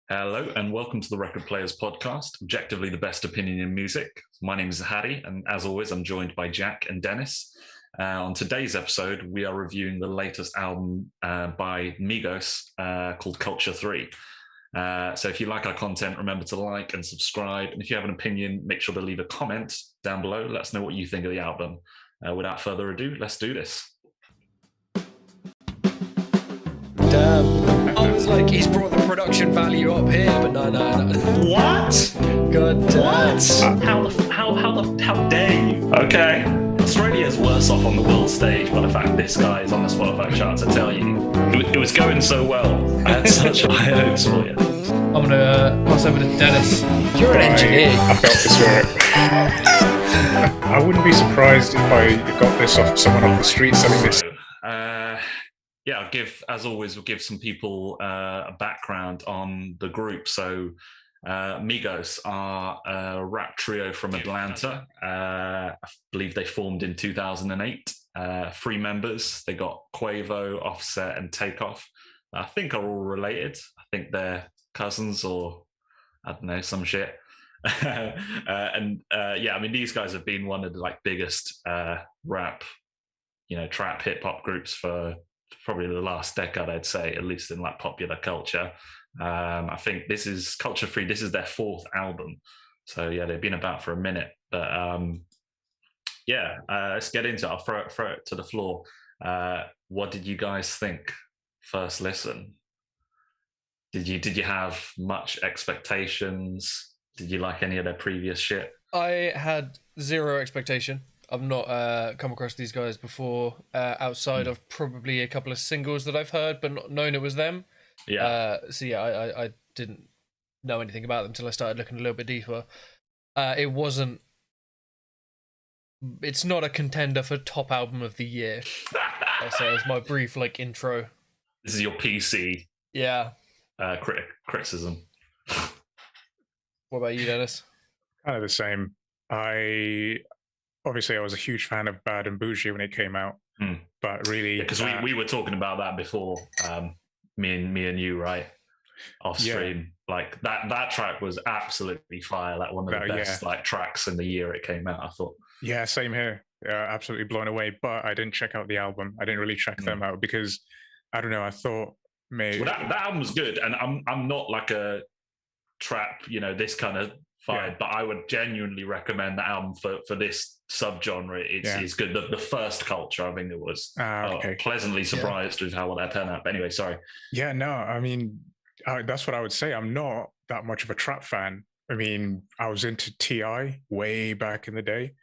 Hello and welcome to the Record Players Podcast, objectively the best opinion in music. My name is Harry, and as always, I'm joined by Jack and Dennis. On today's episode, we are reviewing the latest album by Migos called Culture 3. So if you like our content, remember to like and subscribe. And if you have an opinion, make sure to leave a comment down below. Let us know what you think of the album. Without further ado, let's do this. Damn. I was like, he's brought the production value up here, but no. What? God damn. What? How dare you? Okay. Australia's worse off on the world stage by the fact this guy is on the Spotify charts, I tell you. It was going so well. I had such high hopes for you. I'm gonna pass over to Dennis. You're an engineer. I felt the spirit. I wouldn't be surprised if I got this off someone off the street selling this. Yeah, we'll give some people a background on the group. So Migos are a rap trio from Atlanta. I believe they formed in 2008. Three members. They got Quavo, Offset, and Takeoff. I think are all related. I think they're cousins or I don't know, some shit. These guys have been one of the biggest rap, trap hip hop groups for probably the last decade, I'd say, at least in popular culture. I think this is Culture 3. This is their fourth album. So yeah, they've been about for a minute. But let's get into it. I'll throw it to the floor. What did you guys think first listen? Did you have much expectations? Did you like any of their previous shit? I had zero expectation. I've not come across these guys before, outside of probably a couple of singles that I've heard, but not known it was them. Yeah. I didn't know anything about them until I started looking a little bit deeper. It's not a contender for top album of the year. So it's my brief intro. This is your PC. Yeah. Criticism. What about you, Dennis? Kind of the same. I was a huge fan of Bad and Bougie when it came out, but really, because we were talking about that before, me and you, right, off stream. Like that track was absolutely fire. Like one of the best tracks in the year it came out, I thought. Yeah, same here. Absolutely blown away. But I didn't check out the album. I didn't really check them out because I don't know. I thought maybe that album was good, and I'm not like a trap, this kind of vibe, but I would genuinely recommend the album for this subgenre. It's good. The first Culture, I think it was. Pleasantly surprised with how that turned out. But anyway, sorry. Yeah, no, I mean, that's what I would say. I'm not that much of a trap fan. I mean, I was into T.I. way back in the day,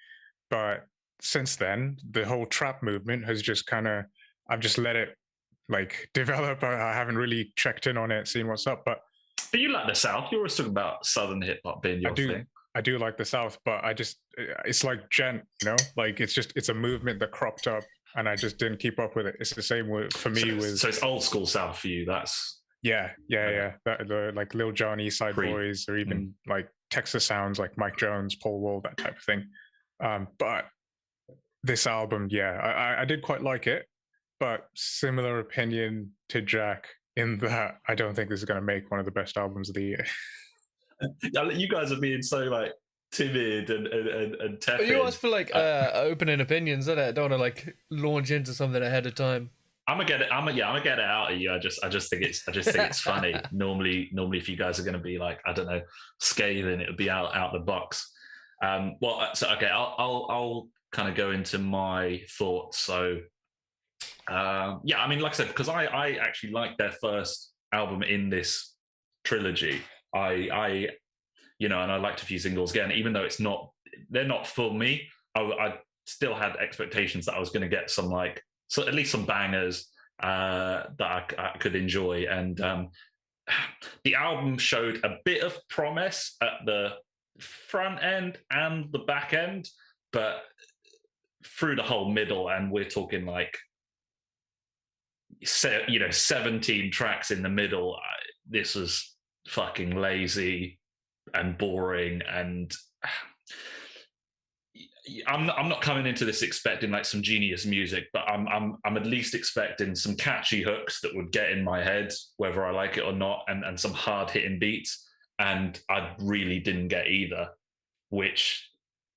but since then, the whole trap movement has just I've just let it develop. I haven't really checked in on it, seen what's up, but you like the South. You always talk about Southern hip hop being your thing. I do like the South, but it's like gent, it's a movement that cropped up, and I just didn't keep up with it. It's the same for me. So it's old school South for you. That's yeah. The Lil Jon, East Side Boys, or even Texas sounds like Mike Jones, Paul Wall, that type of thing. But this album, I did quite like it, but similar opinion to Jack in that I don't think this is going to make one of the best albums of the year. You guys are being so timid and tepid. You always feel opening opinions, isn't it? Don't want to launch into something ahead of time. I'm gonna get it out of you. I just think it's funny. Normally if you guys are gonna be I don't know, scathing, it would be out the box. I'll kind of go into my thoughts. So like I said, because I actually liked their first album in this trilogy. I and I liked a few singles again, even though they're not for me. I still had expectations that I was going to get some at least some bangers that I could enjoy. And the album showed a bit of promise at the front end and the back end, but through the whole middle, and we're talking 17 tracks in the middle, this was fucking lazy and boring, and I'm not coming into this expecting like some genius music, but I'm at least expecting some catchy hooks that would get in my head, whether I like it or not, and some hard hitting beats. And I really didn't get either, which,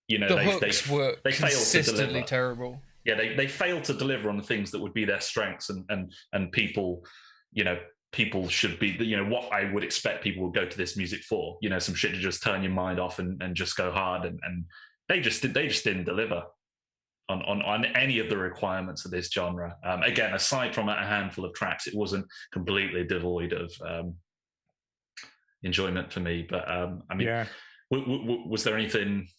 you know, The they hooks were failed to consistently deliver. terrible. Yeah, they failed to deliver on the things that would be their strengths, and people, you know, people should be, you know, what I would expect people would go to this music for, you know, some shit to just turn your mind off and just go hard, and they just didn't deliver on any of the requirements of this genre. Again, aside from a handful of tracks, it wasn't completely devoid of enjoyment for me. But I mean, Yeah. was there anything?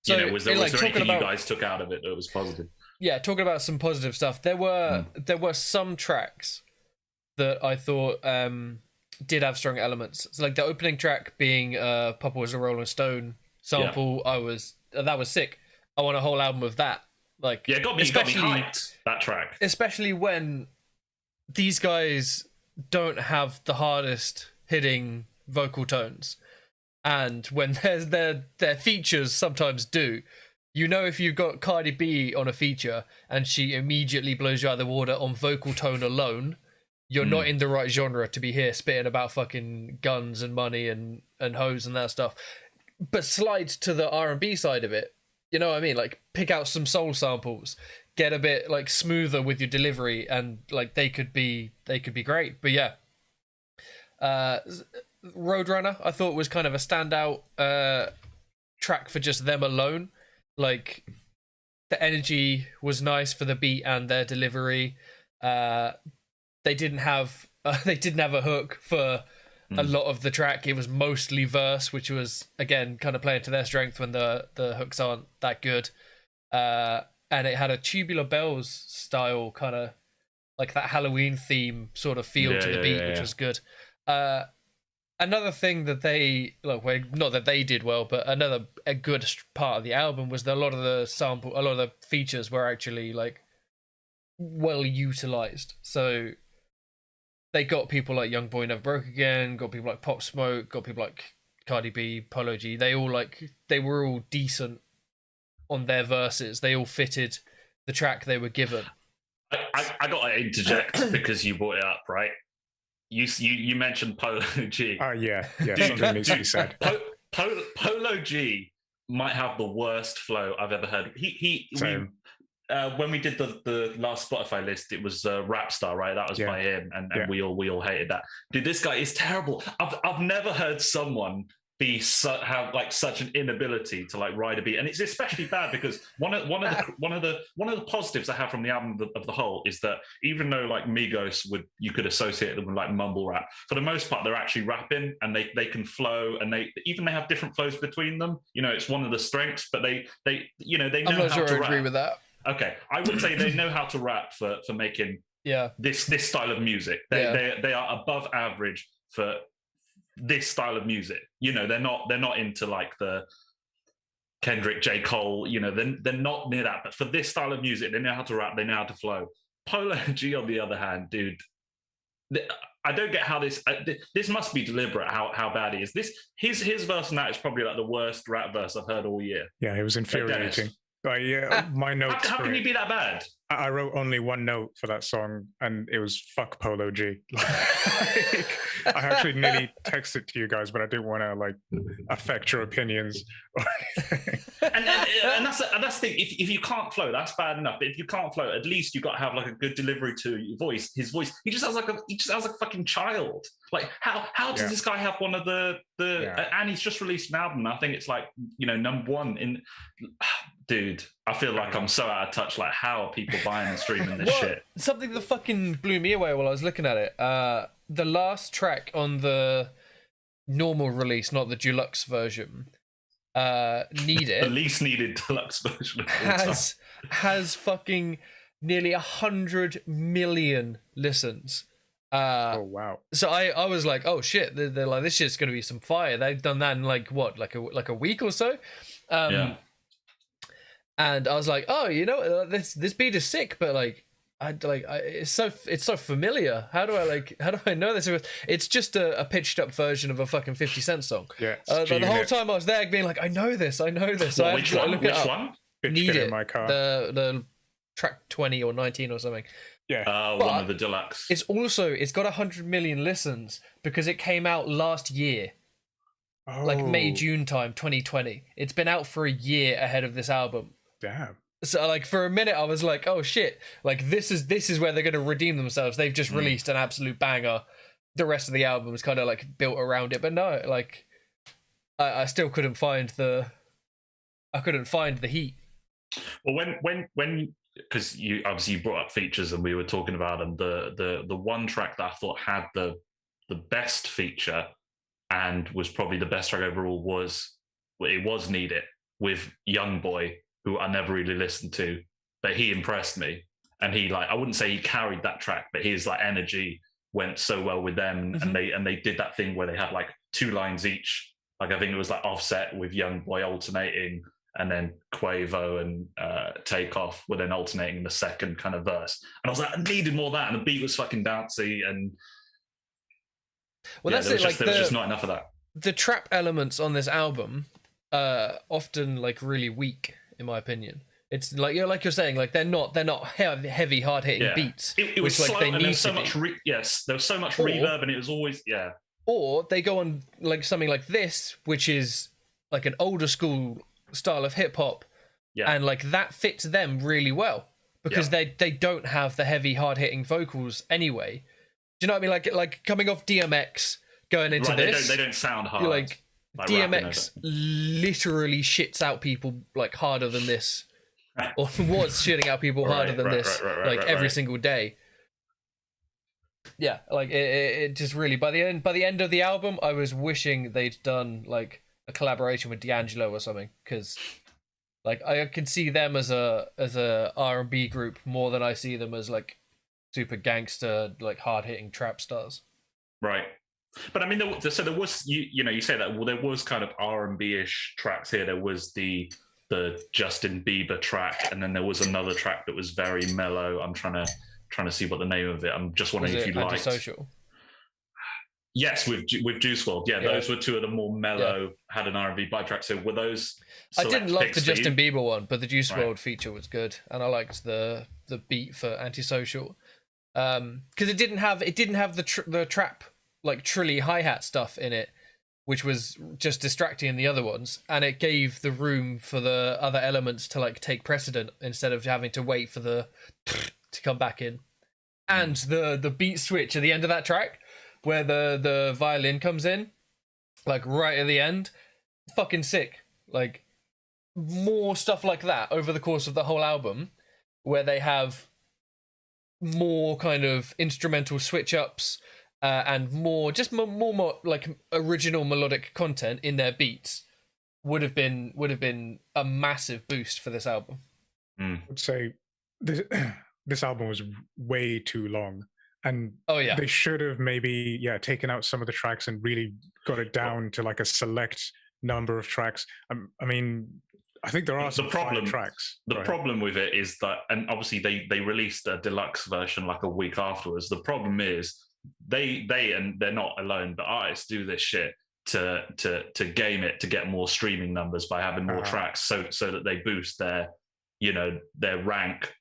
So, you know, was there anything about, you guys took out of it that was positive? Yeah, talking about some positive stuff. There were some tracks that I thought did have strong elements. So, like the opening track being "Papa Was a Rolling Stone" sample, that was sick. I want a whole album of that. Like, yeah, it got me hyped, that track. Especially when these guys don't have the hardest hitting vocal tones, and when their features sometimes do. You know, if you've got Cardi B on a feature and she immediately blows you out of the water on vocal tone alone, you're not in the right genre to be here spitting about fucking guns and money and hoes and that stuff. But slide to the R&B side of it. You know what I mean? Like, pick out some soul samples, get a bit like smoother with your delivery, and like they could be great. But yeah, Roadrunner I thought was kind of a standout track for just them alone. Like, the energy was nice for the beat and their delivery. They didn't have a hook for a lot of the track. It was mostly verse, which was, again, kind of playing to their strength when the hooks aren't that good. And it had a Tubular Bells style, kind of like that Halloween theme sort of feel to the beat, which was good. Another thing that they not that they did well, but a good part of the album was that a lot of the features were actually like well utilized. So they got people like Young Boy Never Broke Again, got people like Pop Smoke, got people like Cardi B, Polo G. They were all decent on their verses. They all fitted the track they were given. I got to interject because you brought it up, right? You mentioned Polo G. Oh yeah, something needs to be said. Polo G might have the worst flow I've ever heard. When we did the last Spotify list, it was Rap Star, right? That was by him, and we all hated that. Dude, this guy is terrible. I've never heard someone have like such an inability to like ride a beat, and it's especially bad because one of the positives I have from the album of the whole is that even though like Migos you could associate them with like mumble rap, for the most part they're actually rapping, and they can flow, and they have different flows between them. You know, it's one of the strengths, but they know I'm not how sure to I rap. agree with that. Okay, I would say they know how to rap for making this style of music. They are above average for this style of music. You know, they're not into like the Kendrick, J. Cole, you know, they're not near that. But for this style of music, they know how to rap, they know how to flow. Polo G, on the other hand, dude, I don't get how this must be deliberate, how bad he is. His verse on that is probably like the worst rap verse I've heard all year. Yeah, it was infuriating. My notes. How can he be that bad? I wrote only one note for that song, and it was "fuck Polo G." I actually nearly texted to you guys, but I didn't want to like affect your opinions. and that's the thing. If you can't flow, that's bad enough. But if you can't flow, at least you got to have like a good delivery to your voice. His voice, he just sounds like a fucking child. Like how does this guy have one of the and he's just released an album. I think it's like, you know, number one in. Dude, I feel like I'm so out of touch. Like, how are people buying and streaming this shit? Something that fucking blew me away while I was looking at it. The last track on the normal release, not the deluxe version, Need It. The least needed deluxe version has fucking nearly 100 million listens. Oh wow! So I was like, oh shit, they're like, this shit's gonna be some fire. They've done that in like what, like a week or so. And I was like, oh, you know, this beat is sick, but like, it's so familiar. How do I know this? It's just a pitched up version of a fucking 50 Cent song. Yeah. The whole time I was there being like, I know this. Well, which one? Which one? Need it. In my car. The track 20 or 19 or something. Yeah. One of the deluxe. It's got 100 million listens because it came out last year. Like May, June time, 2020. It's been out for a year ahead of this album. Damn. So like for a minute I was like, oh shit, like this is where they're going to redeem themselves. They've just released an absolute banger. The rest of the album is kind of like built around it, but no, like I still couldn't find the heat. Well, when because you obviously brought up features and we were talking about them, the one track that I thought had the best feature and was probably the best track overall was Need It with Young Boy, who I never really listened to, but he impressed me. And he I wouldn't say he carried that track, but his energy went so well with them. And they did that thing where they had like 2 lines each. Like I think it was like Offset with Young Boy alternating, and then Quavo and Takeoff were then alternating in the second kind of verse. And I was like, I needed more of that. And the beat was fucking bouncy. And that's it. There was just not enough of that. The trap elements on this album often like really weak, in my opinion. It's like you're saying, like they're not heavy, hard hitting beats. It was like slow, they and need there was so to much be. there was so much reverb, and it was always Or they go on like something like this, which is like an older school style of hip hop, and like that fits them really well because they don't have the heavy, hard hitting vocals anyway. Do you know what I mean? Like coming off DMX, going into this, they don't sound hard. Like DMX literally shits out people like harder than this, or was shitting out people harder than this, every single day. Yeah, like it just really by the end of the album, I was wishing they'd done like a collaboration with D'Angelo or something, because like I can see them as a R&B group more than I see them as like super gangster, like hard hitting trap stars. Right. But I mean, there was you say that there was kind of R&B-ish tracks here. There was the Justin Bieber track, and then there was another track that was very mellow. I'm trying to see what the name of it. I'm just wondering if you liked Antisocial. Yes, with Juice WRLD. Yeah, those were 2 of the more mellow, had an R&B vibe track. So were those? I didn't love the Justin Bieber one, but the Juice WRLD feature was good, and I liked the beat for Antisocial, because it didn't have the trap like trilly hi-hat stuff in it, which was just distracting in the other ones, and it gave the room for the other elements to like take precedent instead of having to wait for the to come back in. And the beat switch at the end of that track where the violin comes in, like right at the end, fucking sick. Like more stuff like that over the course of the whole album, where they have more kind of instrumental switch ups, and more like original melodic content in their beats would have been a massive boost for this album. I would say this album was way too long, and they should have maybe taken out some of the tracks and really got it down to like a select number of tracks. I mean, I think there are some tracks. The problem with it is that, and obviously they released a deluxe version like a week afterwards. The problem is they and they're not alone, but artists do this shit to game it to get more streaming numbers by having more tracks, so that they boost their rank.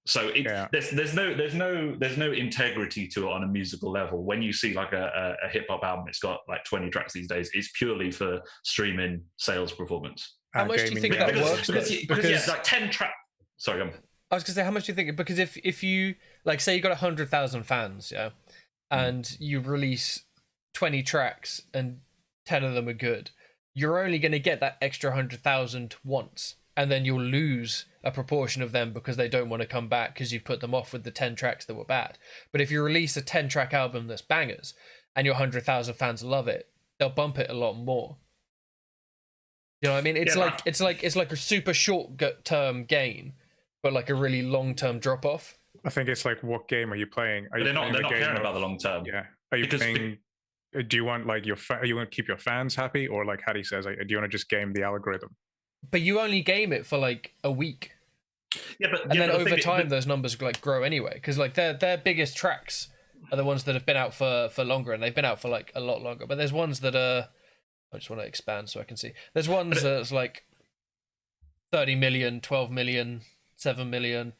So there's no integrity to it on a musical level. When you see like a hip hop album, it's got like 20 tracks these days. It's purely for streaming sales performance. How much do you think that works? Because like 10 tracks. Sorry, I was gonna say, how much do you think? Because if you like say you got 100,000 fans, and you release 20 tracks and 10 of them are good, you're only going to get that extra 100,000 once, and then you'll lose a proportion of them because they don't want to come back because you've put them off with the 10 tracks that were bad. But if you release a 10-track album that's bangers and your 100,000 fans love it, they'll bump it a lot more. You know what I mean? It's like a super short term gain, but like a really long term drop off. I think it's like, what game are you playing? They're not caring about the long term. Yeah. Are you playing? Do you want like you want to keep your fans happy, or like Hattie says, like, do you want to just game the algorithm? But you only game it for like a week. Yeah, but and then the over time those numbers like grow anyway, because like their biggest tracks are the ones that have been out for longer, and they've been out for like a lot longer. But there's ones that are, I just want to expand so I can see. There's ones that's like 30 million, 12 million, 7 million,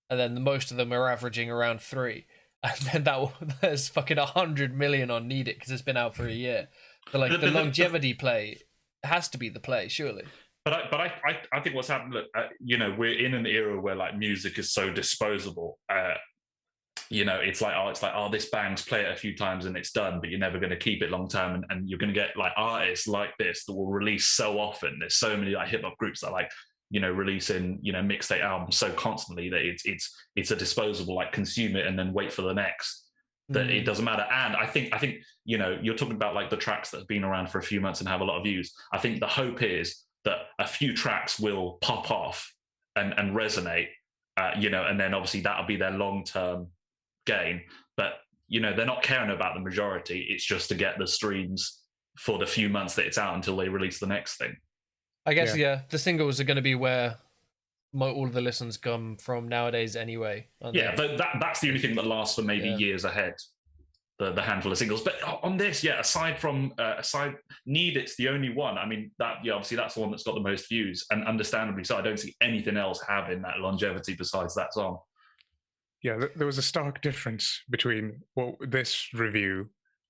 and then most of them are averaging around 3. And then there's fucking 100 million on Need It because it's been out for a year. So like the longevity play has to be the play, surely. But I think what's happened, look, you know, we're in an era where like music is so disposable. You know, it's like, oh, this band's play it a few times and it's done, but you're never going to keep it long term. And you're going to get like artists like this that will release so often. There's so many like hip hop groups that like, you know, releasing, you know, mixtape albums so constantly that it's a disposable, like consume it and then wait for the next. That it doesn't matter. And I think, you know, you're talking about like the tracks that have been around for a few months and have a lot of views. I think the hope is that a few tracks will pop off and resonate, you know, and then obviously that'll be their long-term gain. But, you know, they're not caring about the majority. It's just to get the streams for the few months that it's out until they release the next thing. I guess, yeah the singles are going to be where all of the listens come from nowadays anyway. Yeah, but that's the only thing that lasts for maybe years ahead. The handful of singles, but on this, aside from Need It's the only one. I mean, that obviously that's the one that's got the most views, and understandably so. I don't see anything else having that longevity besides that song. Yeah, there was a stark difference between this review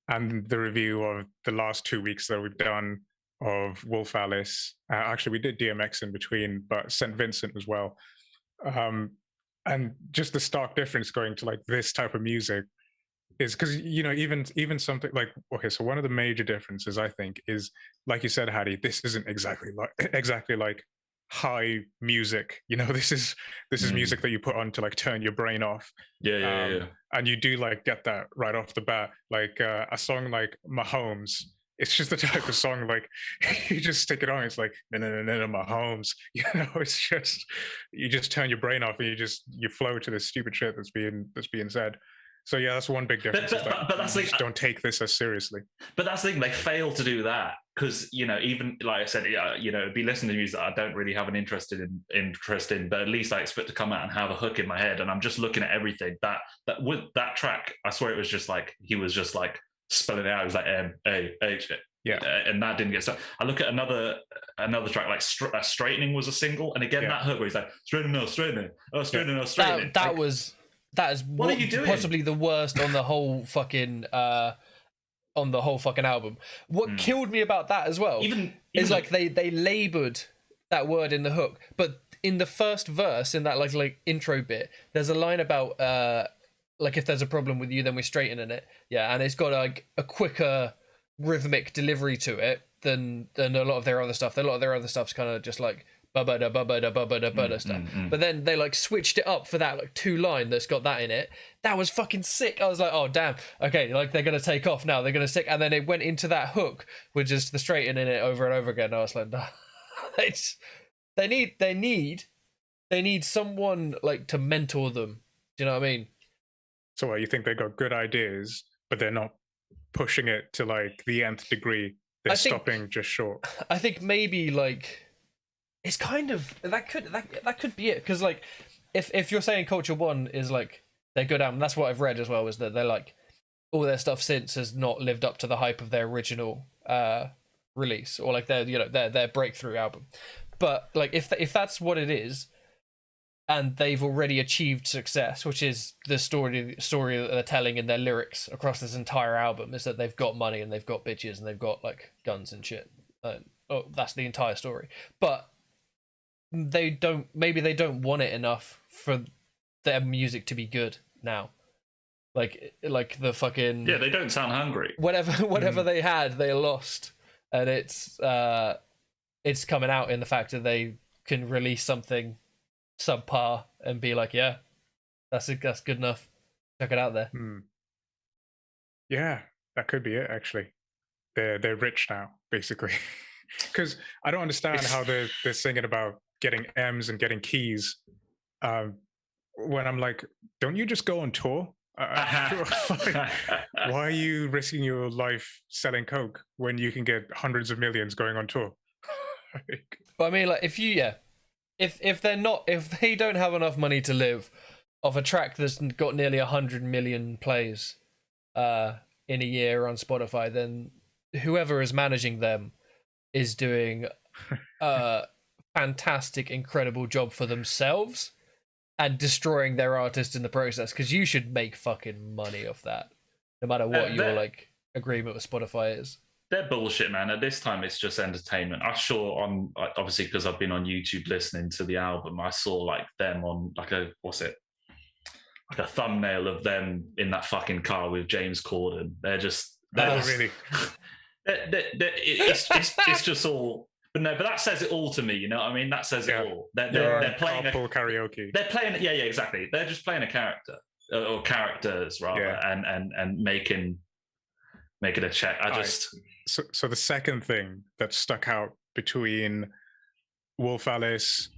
and the review of the last 2 weeks that we've done of Wolf Alice. Actually, we did DMX in between, but St. Vincent as well. And just the stark difference going to like this type of music is because, you know, even something like, okay, so one of the major differences I think is, like you said, Hattie, this isn't exactly like high music. You know, this is music that you put on to like turn your brain off. Yeah. And you do like get that right off the bat. Like a song like Mahomes, it's just the type of song like you just stick it on. It's like no, Mahomes. You know, it's just you just turn your brain off and you flow to this stupid shit that's being said. So yeah, that's one big difference. But that's like, don't take this as seriously. But that's the thing; they fail to do that because, you know, even like I said, you know, be listening to music that I don't really have an interest in, but at least I expect to come out and have a hook in my head, and I'm just looking at everything that with that track. I swear it was just like he was just like spelling it out. It was like M-A-H. Yeah, and that didn't get stuck. I look at another track like Straightening was a single, and again that hook where he's like straightening, straightening. That is what are you doing? Possibly the worst on the whole fucking album. What killed me about that as well is like they labored that word in the hook, but in the first verse, in that like intro bit, there's a line about like if there's a problem with you, then we're straightening it. Yeah, and it's got like a quicker rhythmic delivery to it than a lot of their other stuff. A lot of their other stuff's kind of just like ba-ba-da stuff. But then they like switched it up for that like 2-line that's got that in it. That was fucking sick. I was like, oh damn, okay, like they're gonna take off now. They're gonna stick, and then it went into that hook with just the straightening it over and over again. I was like, nah. They need someone like to mentor them. Do you know what I mean? So what, you think they got good ideas, but they're not pushing it to like the nth degree? They're stopping just short. I think maybe like it's kind of that could be it, because like if you're saying Culture One is like their good album, that's what I've read as well, is that they're like all their stuff since has not lived up to the hype of their original release, or like their breakthrough album. But like if that's what it is, and they've already achieved success, which is the story that they're telling in their lyrics across this entire album, is that they've got money and they've got bitches and they've got like guns and shit. That's the entire story. But maybe they don't want it enough for their music to be good now. Like the fucking they don't sound hungry. Whatever they had, they lost, and it's coming out in the fact that they can release something subpar and be like, yeah, that's good enough. Check it out there. Yeah, that could be it. Actually, they're rich now, basically. Because I don't understand how they're singing about getting M's and getting keys. When I'm like, don't you just go on tour? Why are you risking your life selling coke when you can get hundreds of millions going on tour? But I mean, like, if if they don't have enough money to live off a track that's got nearly 100 million plays in a year on Spotify, then whoever is managing them is doing a fantastic, incredible job for themselves and destroying their artist in the process, because you should make fucking money off that, no matter what your like agreement with Spotify is. They're bullshit, man. At this time, it's just entertainment. I saw on, obviously, because I've been on YouTube listening to the album, I saw like them on like a thumbnail of them in that fucking car with James Corden. They're really. It's just all. But no, but that says it all to me. You know what I mean? That says it all. They're playing karaoke. They're playing. Yeah, exactly. They're just playing a character or characters rather, and making a check. So the second thing that stuck out between Wolf Alice,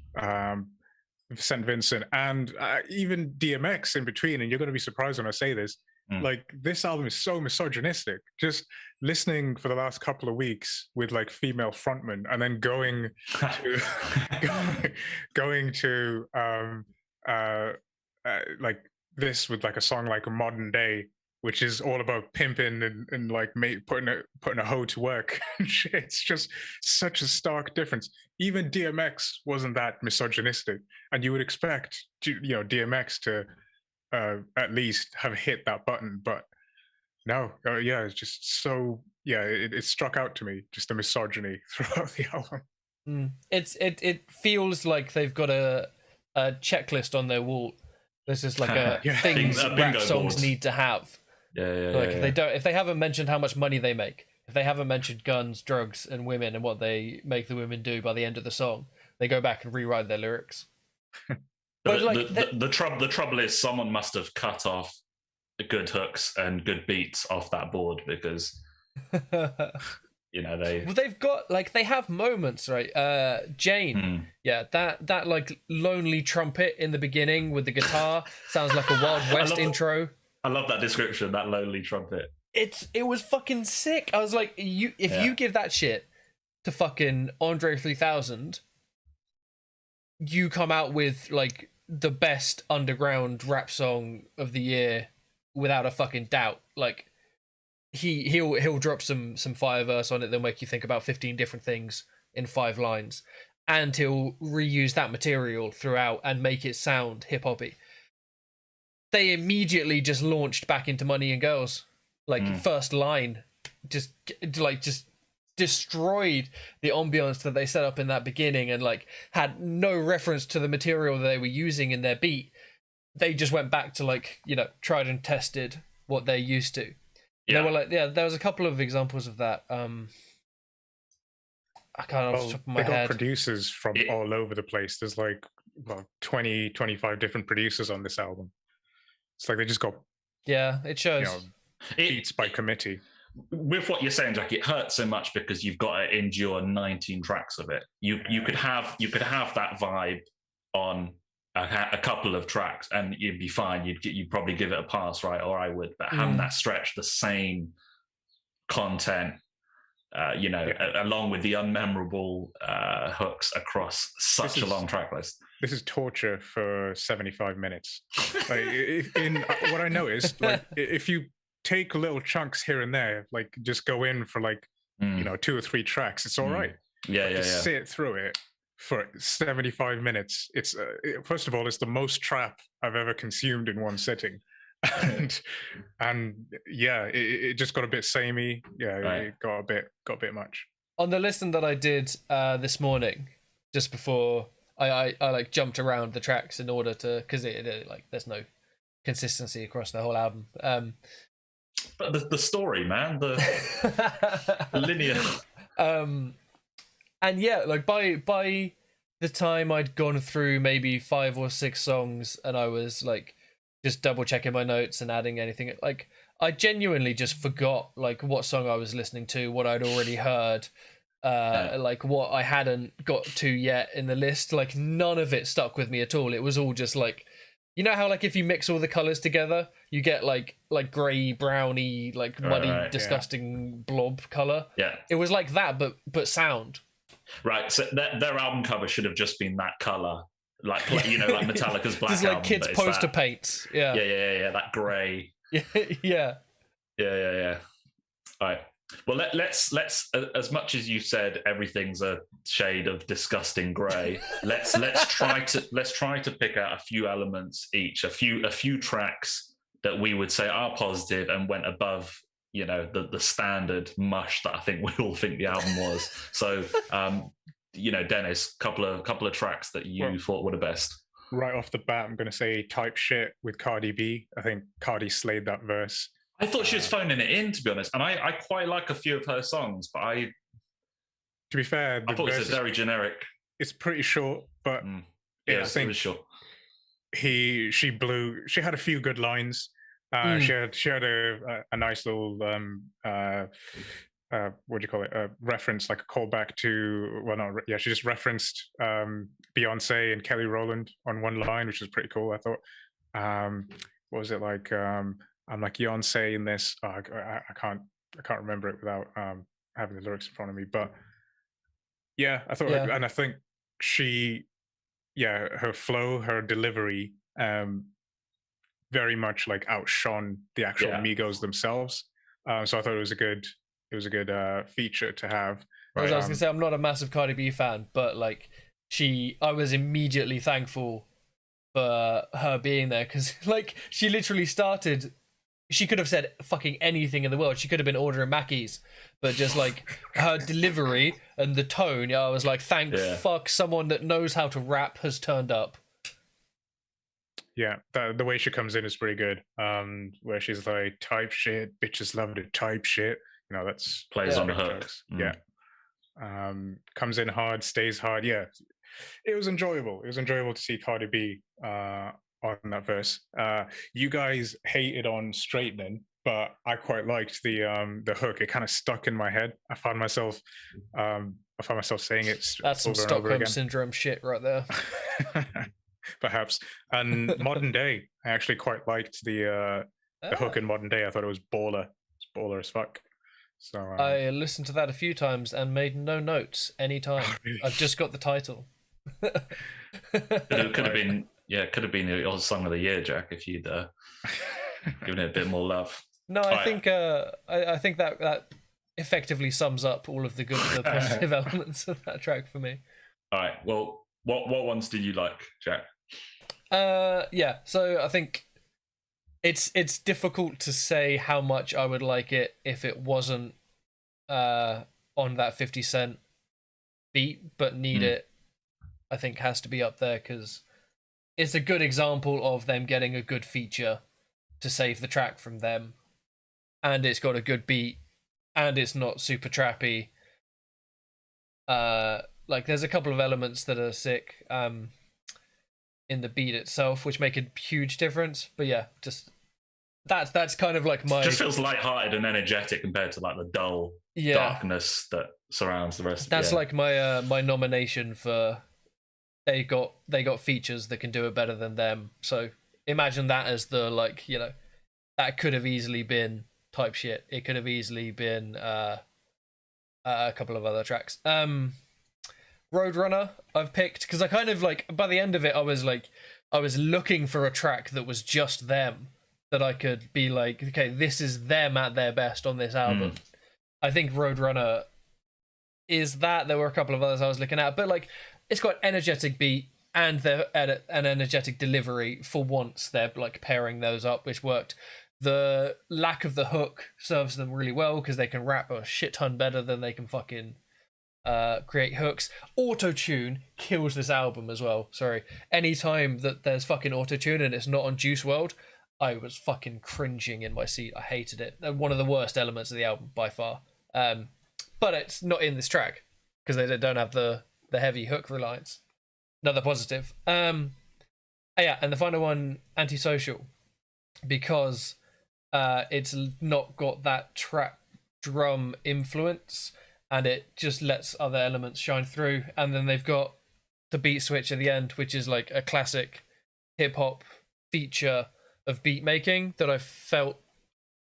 St. Vincent, and even DMX in between, and you're going to be surprised when I say this, like this album is so misogynistic. Just listening for the last couple of weeks with like female frontmen, and then going to like this with like a song like Modern Day, which is all about pimping and like putting a hoe to work. It's just such a stark difference. Even DMX wasn't that misogynistic, and you would expect DMX to at least have hit that button, but no. It's just so it struck out to me, just the misogyny throughout the album. It feels like they've got a checklist on their wall. This is like things rap songs need to have. If they haven't mentioned how much money they make, if they haven't mentioned guns, drugs, and women and what they make the women do by the end of the song, they go back and rewrite their lyrics. But the trouble is someone must have cut off good hooks and good beats off that board, because they've got like, they have moments, right? Jane, that like lonely trumpet in the beginning with the guitar sounds like a Wild West intro. I love that description, that lonely trumpet. It was fucking sick. I was like, you give that shit to fucking Andre 3000, you come out with like the best underground rap song of the year without a fucking doubt. Like he'll drop some fire verse on it that'll make you think about 15 different things in 5 lines, and he'll reuse that material throughout and make it sound hip-hoppy. They immediately just launched back into Money and Girls. Like first line just destroyed the ambiance that they set up in that beginning, and like had no reference to the material that they were using in their beat. They just went back to like, tried and tested what they're used to. They were like, there was a couple of examples of that. I can't off the top of my head. They got producers from all over the place. There's like 20, 25 different producers on this album. It's like they just got it shows beats by committee. With what you're saying, Jack, it hurts so much because you've got to endure 19 tracks of it. You could have that vibe on a couple of tracks and you'd be fine. You'd probably give it a pass, right? Or I would. But having that stretch, the same content, along with the unmemorable hooks across such a long track list. This is torture for 75 minutes. Like, what I noticed, like, if you take little chunks here and there, like just go in for like 2 or 3 tracks, it's all right. Sit through it for 75 minutes. It's first of all, it's the most trap I've ever consumed in one sitting, and it just got a bit samey. It got a bit much. On the listen that I did this morning, just before I like jumped around the tracks in order to, because it like there's no consistency across the whole album. But the story, man, the linear. And like by the time I'd gone through maybe 5 or 6 songs, and I was like just double checking my notes and adding anything, like I genuinely just forgot like what song I was listening to, what I'd already heard, like what I hadn't got to yet in the list. Like none of it stuck with me at all. It was all just like, you know how like if you mix all the colors together, you get like grey, browny, like muddy, disgusting blob color. Yeah, it was like that, but sound. Right. So their album cover should have just been that color, like like Metallica's Black Just like Album. kids' poster paints. Yeah. Yeah. That grey. Yeah. Yeah. All right. Well, let's as much as you said everything's a shade of disgusting grey. let's try to pick out a few elements each, a few tracks that we would say are positive and went above the standard mush that I think we all think the album was. So Dennis, couple of tracks that you thought were the best. Right off the bat, I'm going to say Type Shit with Cardi B. I think Cardi slayed that verse. I thought she was phoning it in, to be honest, and I quite like a few of her songs, but to be fair, I thought it was very generic. It's pretty short, but I think it was short. She had a few good lines. She had a nice little what do you call it? A reference, like a callback to she just referenced Beyonce and Kelly Rowland on one line, which was pretty cool. I thought. What was it like? I'm like Beyonce in this. I can't remember it without having the lyrics in front of me. But yeah, I thought, and I think her flow, her delivery, very much like outshone the actual Migos themselves. So I thought it was a good feature to have. I was gonna say I'm not a massive Cardi B fan, but like I was immediately thankful for her being there because like she literally started. She could have said fucking anything in the world. She could have been ordering Mackies, but just like her delivery and the tone, I was like, thank fuck someone that knows how to rap has turned up. Yeah, the way she comes in is pretty good. Where she's like, type shit, bitches love to type shit. That's plays on the hook. Yeah. Comes in hard, stays hard. Yeah, it was enjoyable. It was enjoyable to see Cardi B on that verse. You guys hated on straightening, but I quite liked the hook. It kind of stuck in my head. I found myself saying it. That's some Stockholm syndrome shit right there. Perhaps. And Modern Day, I actually quite liked the hook in Modern Day. I thought it was baller. It's baller as fuck. So I listened to that a few times and made no notes anytime. I've just got the title. Could have been your song of the year, Jack, if you'd given it a bit more love. No, I think that effectively sums up all of the positive elements of that track for me. All right. Well, what ones did you like, Jack? So I think it's difficult to say how much I would like it if it wasn't on that 50 Cent beat, but Need It, I think, has to be up there because it's a good example of them getting a good feature to save the track from them, and it's got a good beat, and it's not super trappy. Like there's a couple of elements that are sick in the beat itself, which make a huge difference. But yeah, just that's kind of like my. It just feels lighthearted and energetic compared to like the dull darkness that surrounds the rest. That's like my my nomination for. They got features that can do it better than them. So imagine that as the that could have easily been Type Shit. It could have easily been a couple of other tracks. Roadrunner I've picked because I kind of like by the end of it I was looking for a track that was just them that I could be like, okay, this is them at their best on this album. I think Roadrunner is that. There were a couple of others I was looking at, but like it's got energetic beat and an energetic delivery. For once they're like pairing those up, which worked. The lack of the hook serves them really well because they can rap a shit ton better than they can fucking create hooks. Auto-tune kills this album as well. Sorry. Anytime that there's fucking auto-tune and it's not on Juice WRLD, I was fucking cringing in my seat. I hated it. One of the worst elements of the album by far. But it's not in this track because they don't have the heavy hook reliance. Another positive. And the final one, Antisocial, because it's not got that trap drum influence and it just lets other elements shine through. And then they've got the beat switch at the end, which is like a classic hip hop feature of beat making that I felt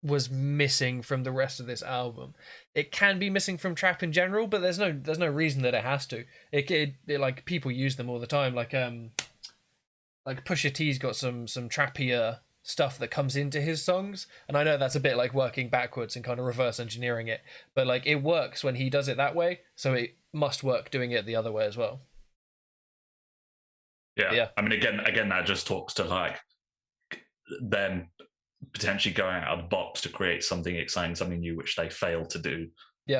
was missing from the rest of this album. It can be missing from trap in general, but there's no reason that it has to. It like people use them all the time. Like Pusha T's got some trappier stuff that comes into his songs, and I know that's a bit like working backwards and kind of reverse engineering it, but like it works when he does it that way, so it must work doing it the other way as well. Yeah. I mean, again, that just talks to like them potentially going out of the box to create something exciting, something new, which they failed to do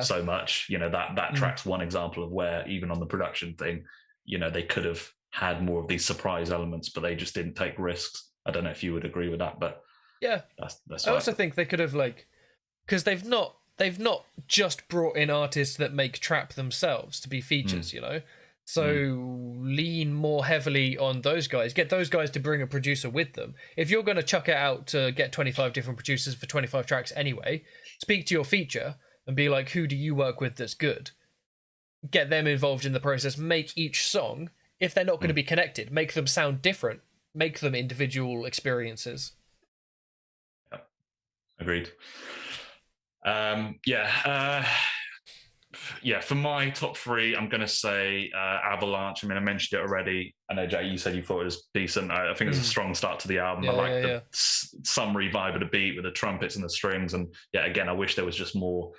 so much. You know, that track's one example of where even on the production thing, you know, they could have had more of these surprise elements, but they just didn't take risks. I don't know if you would agree with that, but yeah, that's I also think they could have, like, because they've not just brought in artists that make trap themselves to be features, you know. So lean more heavily on those guys. Get those guys to bring a producer with them. If you're going to chuck it out to get 25 different producers for 25 tracks anyway, speak to your feature and be like, who do you work with that's good? Get them involved in the process. Make each song, if they're not going to be connected, make them sound different. Make them individual experiences. Yeah. Agreed. For my top three, I'm going to say Avalanche. I mean, I mentioned it already. I know, Jay, you said you thought it was decent. I think it's a strong start to the album. I like the summary vibe of the beat with the trumpets and the strings. And yeah, again, I wish there was just more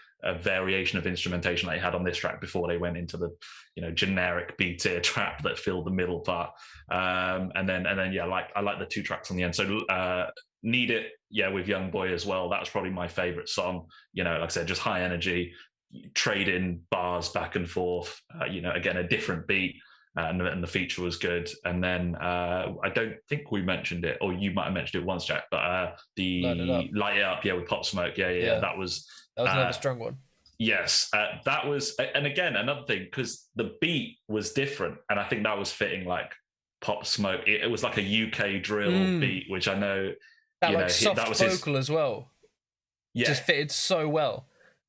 variation of instrumentation that they had on this track before they went into the, you know, generic B-tier trap that filled the middle part. And then I like the two tracks on the end. So Need It, with Young Boy as well. That was probably my favorite song. You know, like I said, just high energy, trading bars back and forth, again, a different beat, and the feature was good. And then I don't think we mentioned it, or you might have mentioned it once, Jack, but the Light It Up, with Pop Smoke, that was another strong one. Yes, that was, and again, another thing, because the beat was different, and I think that was fitting like Pop Smoke. It was like a UK drill beat, which I know that soft that was vocal as well. Just fitted so well.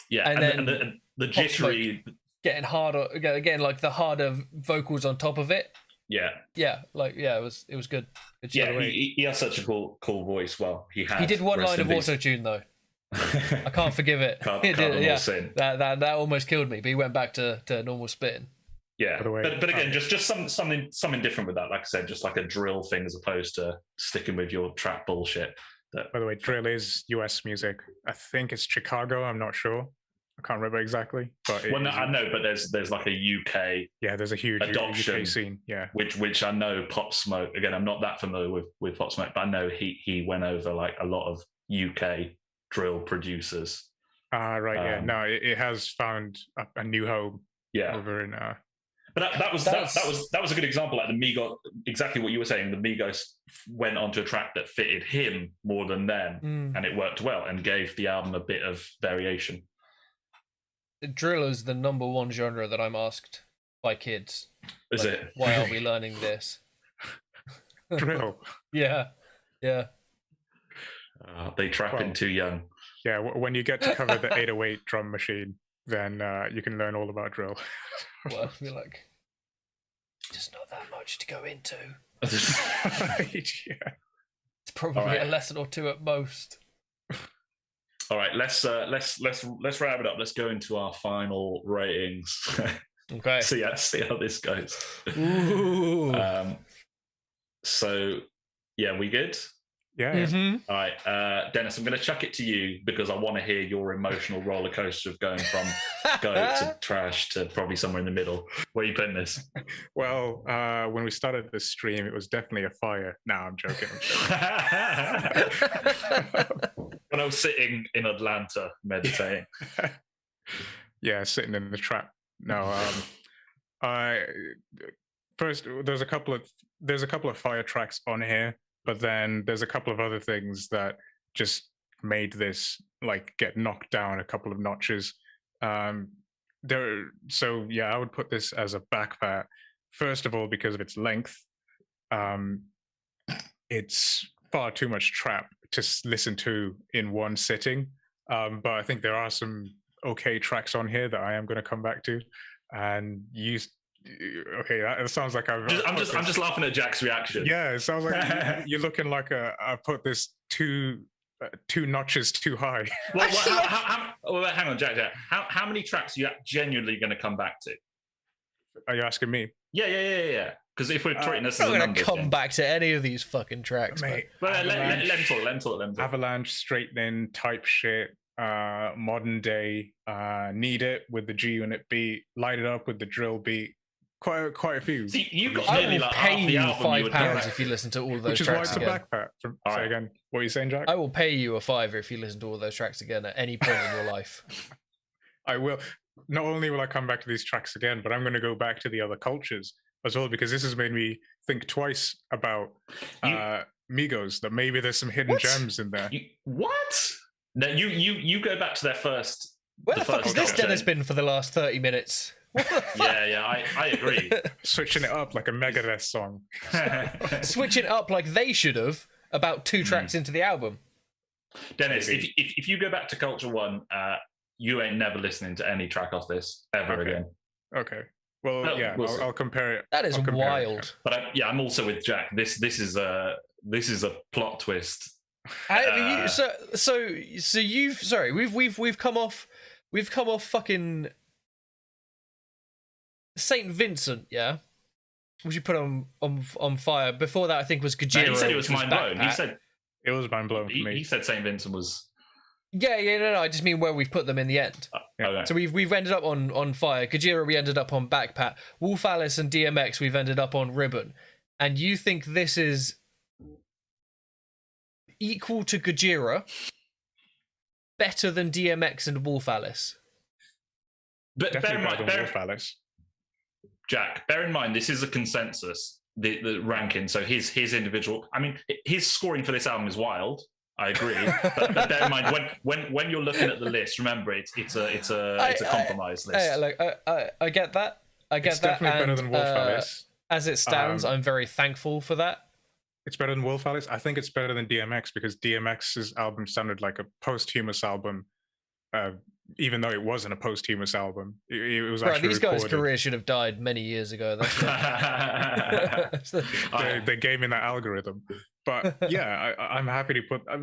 Yeah, and then the jittery, getting harder again, like the harder vocals on top of it. It was good. He has such a cool voice. Well, he did one line of auto tune though. I can't forgive it. That almost killed me. But he went back to normal spitting. Yeah, but again, just something different with that. Like I said, just like a drill thing as opposed to sticking with your trap bullshit. By the way, drill is US music. I think it's Chicago. I'm not sure. I can't remember exactly. But I know, but there's like a UK. Yeah, there's a huge adoption UK scene. Yeah, which I know Pop Smoke. Again, I'm not that familiar with Pop Smoke, but I know he went over like a lot of UK drill producers. Right. No, it has found a new home. Over in. But that was a good example. Like the Migos, exactly what you were saying. The Migos went onto a track that fitted him more than them, and it worked well and gave the album a bit of variation. Drill is the number one genre that I'm asked by kids. Is it? Why are we learning this? Drill. Yeah. They trap in too young. Yeah, when you get to cover the 808 drum machine, then you can learn all about drill. Well, you're like, just not that much to go into. Yeah. It's probably a lesson or two at most. All right, let's wrap it up. Let's go into our final ratings. Okay. See how this goes. Ooh. We good? Yeah. Mm-hmm. All right, Dennis, I'm going to chuck it to you because I want to hear your emotional roller coaster of going from goat to trash to probably somewhere in the middle. Where are you putting this? Well, when we started this stream, it was definitely a fire. No, I'm joking. When I was sitting in Atlanta meditating. Yeah, sitting in the trap. No, first there's a couple of fire tracks on here. But then there's a couple of other things that just made this like get knocked down a couple of notches. I would put this as a back pat. First of all, because of its length, it's far too much trap to listen to in one sitting. But I think there are some okay tracks on here that I am going to come back to and use. Okay, that sounds like I'm just laughing at Jack's reaction. Yeah, it sounds like you're looking like I put this too 2 notches too high. Well, hang on, Jack. How many tracks are you genuinely going to come back to? Are you asking me? Yeah. Because if we're treating this as I'm a not numbers gonna come game. back to any of these fucking tracks, Mate, Well, let him talk. Avalanche, straightening, type shit, modern day, Need It with the G Unit beat, Light It Up with the drill beat. Quite a few. See, you got I nearly will like pay half the you album you would £5 get. if you listen to all of those Which is why tracks it's a again. backpack. Say right. again. What are you saying, Jack? I will pay you a £5 if you listen to all those tracks again at any point in your life. I will. Not only will I come back to these tracks again, but I'm going to go back to the other cultures as well, because this has made me think twice about Migos, that maybe there's some hidden gems in there. What? No, you go back to their first. Where the fuck has this culture. Dennis been for the last 30 minutes? Yeah, I agree. Switching it up like a Megadeth song. Switching it up like they should have about 2 tracks into the album. Dennis, if you go back to Culture One, you ain't never listening to any track off this ever again. Okay. Well, yeah, I'll compare it. That is wild. But I'm also with Jack. This is a plot twist. We've come off fucking Saint Vincent, yeah, which you put on fire. Before that, I think was Gajira. No, he said it was mind blown. He said it was mind blown for me. He said Saint Vincent was. Yeah, no. I just mean where we've put them in the end. Okay. So we've ended up on Fire. Gajira, we ended up on Backpack. Wolf Alice and DMX, we've ended up on Ribbon. And you think this is equal to Gajira, better than DMX and Wolf Alice? But bear in mind, Wolf Alice. Jack, bear in mind, this is a consensus, the ranking. So his individual, I mean, his scoring for this album is wild. I agree, but bear in mind when you're looking at the list, remember it's a compromise list. I get that. It's definitely better than Wolf Alice. As it stands, I'm very thankful for that. It's better than Wolf Alice. I think it's better than DMX because DMX's album sounded like a posthumous album, even though it wasn't a posthumous album. It was actually these guys' recorded. Careers should have died many years ago. They gave me that algorithm. But yeah, I'm happy to put. I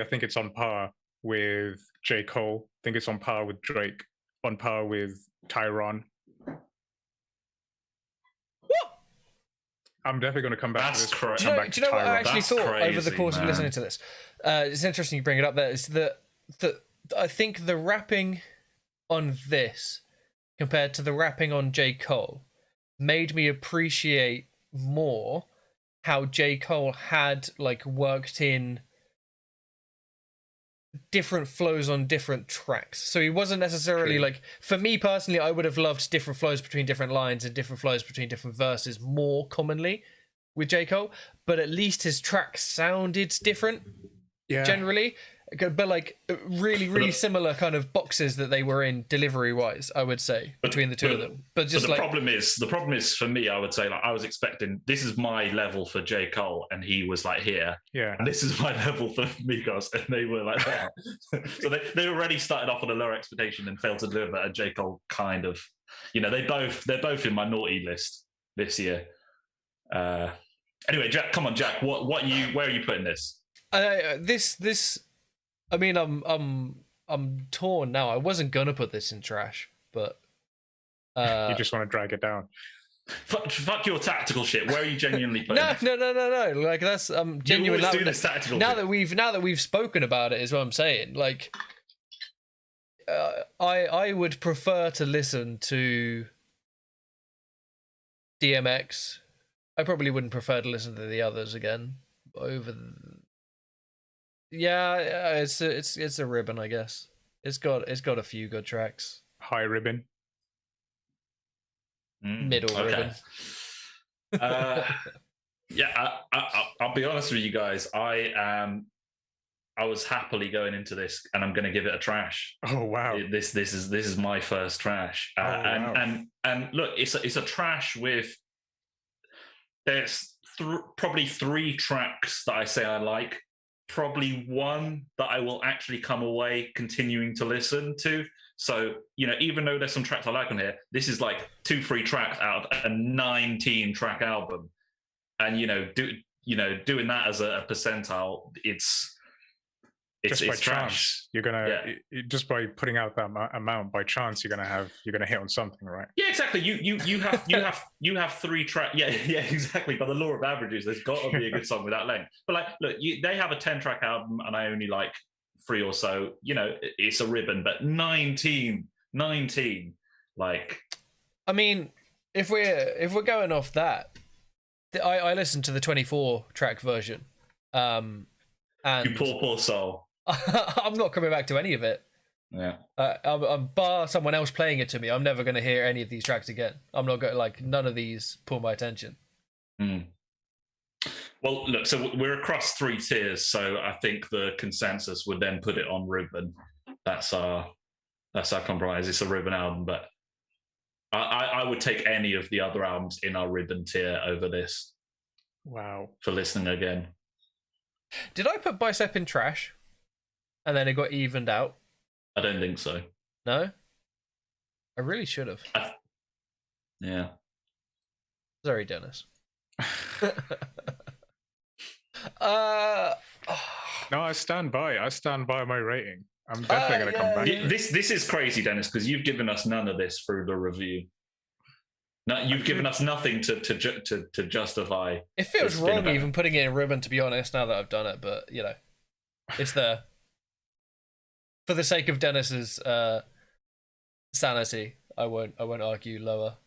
think it's on par with J. Cole. I think it's on par with Drake. On par with Tyron. What? I'm definitely going to come back to this. Crazy. Do you know what I actually thought over the course of listening to this? It's interesting you bring it up. There is that I think the rapping on this compared to the rapping on J. Cole made me appreciate more how J. Cole had worked in different flows on different tracks. So he wasn't necessarily for me personally, I would have loved different flows between different lines and different flows between different verses more commonly with J. Cole, but at least his tracks sounded different generally. But really similar kind of boxes that they were in delivery wise, I would say, between the two of them. But just the problem is for me, I would say I was expecting this is my level for J. Cole and he was here. Yeah. And this is my level for Migos and they were there. So they already started off on a lower expectation and failed to deliver, and J. Cole kind of, they're both in my naughty list this year. Anyway, Jack, come on, Jack, where are you putting this? I mean, I'm torn now. I wasn't gonna put this in trash, but you just want to drag it down. Fuck your tactical shit. Where are you genuinely putting it? No. That's genuine. You always do this tactical. Now that we've spoken about it, is what I'm saying. I would prefer to listen to DMX. I probably wouldn't prefer to listen to the others again over. Yeah, it's a Ribbon, I guess. It's got a few good tracks. High Ribbon. Middle Ribbon. Yeah, I'll be honest with you guys. I was happily going into this, and I'm going to give it a trash. Oh wow! This is my first trash, wow. and look, it's a trash with. There's probably 3 tracks that I say I like. Probably 1 that I will actually come away continuing to listen to. So, even though there's some tracks I like on here, this is 2-3 tracks out of a 19-track album. And, doing that as a percentile, it's just by it's trash. chance, you're gonna just by putting out that amount by chance, you're gonna hit on something, right? Yeah, exactly. You have 3 tracks. Yeah, yeah, exactly. By the law of averages, there's got to be a good song with that length. But like, look, they have a 10-track album, and I only like 3 or so. You know, it's a ribbon, but 19, like. I mean, if we're going off that, I listened to the 24-track version, and you poor soul. I'm not coming back to any of it. Yeah. I'm bar someone else playing it to me. I'm never going to hear any of these tracks again. I'm not going none of these pull my attention. Mm. Well, look, so we're across 3 tiers. So I think the consensus would then put it on ribbon. That's our compromise. It's a ribbon album, but I would take any of the other albums in our ribbon tier over this. Wow. For listening again. Did I put Bicep in trash? And then it got evened out? I don't think so. No? I really should have. Yeah. Sorry, Dennis. No, I stand by my rating. I'm definitely going to come back. This is crazy, Dennis, because you've given us none of this through the review. No, you've given us nothing to justify. It feels wrong even putting it in ribbon, to be honest, now that I've done it, but you know, it's there. For the sake of Dennis's sanity, I won't argue lower.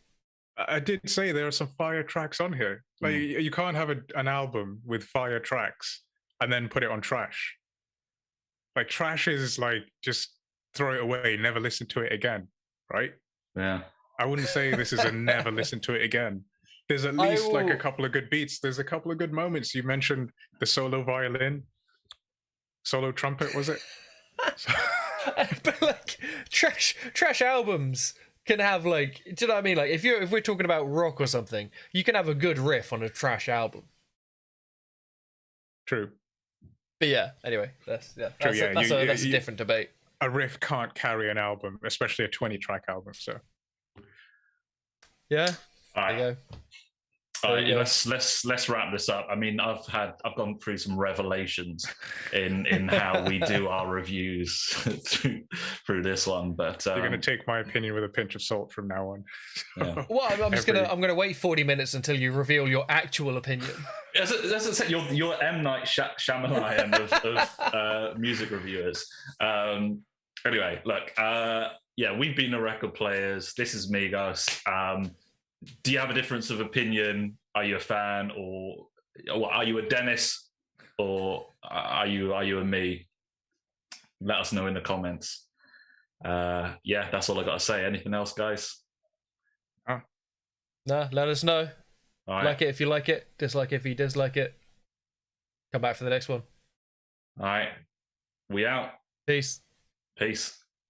I did say there are some fire tracks on here. Like you can't have an album with fire tracks and then put it on trash. Like trash is like just throw it away, never listen to it again, right? Yeah. I wouldn't say this is a never listen to it again. There's at least like a couple of good beats. There's a couple of good moments. You mentioned the solo violin, solo trumpet, was it? But like trash albums can have like, do you know what I mean? Like if we're talking about rock or something, you can have a good riff on a trash album. True. But yeah, anyway, that's a different debate. A riff can't carry an album, especially a 20-track album. So yeah, all right. There you go. All right, let's wrap this up. I mean, I've gone through some revelations in how we do our reviews through this one, but you're going to take my opinion with a pinch of salt from now on. Yeah. Well, I'm gonna wait 40 minutes until you reveal your actual opinion. As I said, you're M. Night Shyamalan of music reviewers. Anyway, look, we've been the Record Players. This is Migos. Do you have a difference of opinion? Are you a fan, or are you a Dennis, or are you a me? Let us know in the comments. That's all I got to say. Anything else, guys? Nah, let us know. All right. Like it if you like it, dislike it if you dislike it. Come back for the next one. All right, we out. Peace. Peace.